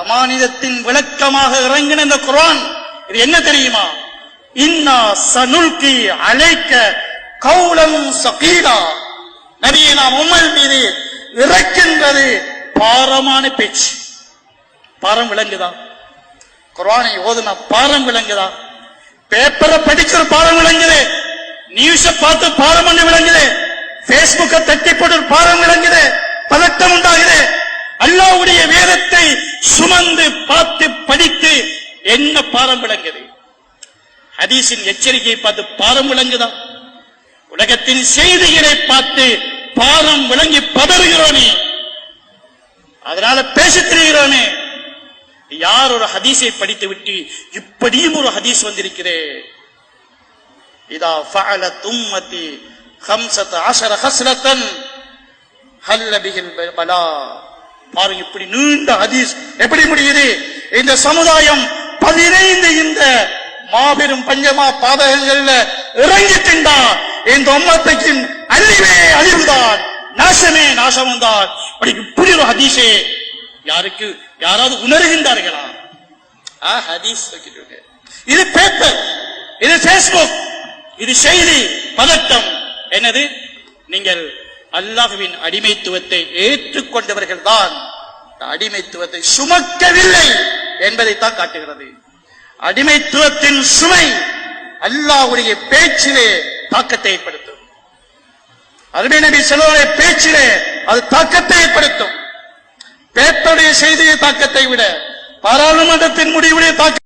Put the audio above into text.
அமானிதத்தின் விளக்கமாக இறங்கின இந்த குர்ஆன் இது என்ன தெரியுமா? இன்னா சனுல்கி அலைக்க கௌலம் ஸகீலா. நபியே, நாம் உம்மல் மீது இறக்கின்றது பாரமான பேச்சு. பாரம் விளங்குதா? குர்ஆனை ஓதுனா பாரம் விளங்குதா? பேப்பரை படிக்கிற பாரம் விளங்குது, நியூஸ பார்த்து பாரம் ஒன்று விளங்குது, பேஸ்புக்கை தட்டி போட்டு பாரம் விளங்குது, பதட்டம் உண்டாகுது. அல்லாஹ்வுடைய வேதத்தை சுமந்து பார்த்து படித்து என்ன பாரம் விளங்குது? ஹதீஸின் எச்சரிக்கையை பார்த்து பாரம் விளங்குதா? உலகத்தின் செய்திகளை பார்த்து பாரம் விளங்கி பதறுகிறோனே, அதனால பேசித் திரிகிறோனே. யார் ஒரு ஹதீஸை படித்து விட்டு இப்படியும் ஒரு ஹதீஸ் வந்திருக்கிறே, இதா ஃபஅலத் உம்மதி 15 ஹஸ்லத்தன் ஹல்ல பிஹில் பலா. பாருங்க, இப்படி நீண்ட ஹதீஸ் எப்படி முடியுது? இந்த சமுதாயம் 15 இந்த மாபெரும் பஞ்சமா பாதகங்கள்ல இறங்கிட்டுண்டா இந்த உம்மத்துக்கு அழிவே அழிவுதான், நாசமே நாசம்தான். இப்படி ஒரு ஹதீஸே யாருக்கு யாராவது உணர்கின்றார்களா? ஹதீஸ் இது பேப்பர், இது பேஸ்புக், இது செய்தி, பதட்டம். என்னது? நீங்கள் அல்லாஹ்வின் அடிமைத்துவத்தை ஏற்றுக்கொண்டவர்கள் தான் அடிமைத்துவத்தை சுமக்கவில்லை என்பதைத்தான் காட்டுகிறது. அடிமைத்துவத்தின் சுமை அல்லாஹ்வுடைய பேச்சிலே தாக்கத்தை ஏற்படுத்தும். அருமை நபி ஸல்லல்லாஹு அலைஹி பேச்சிலே அது தாக்கத்தை ஏற்படுத்தும். பேப்பருடைய செய்தியை தாக்கத்தை விட பாராளுமன்றத்தின் முடிவுடைய தாக்கம்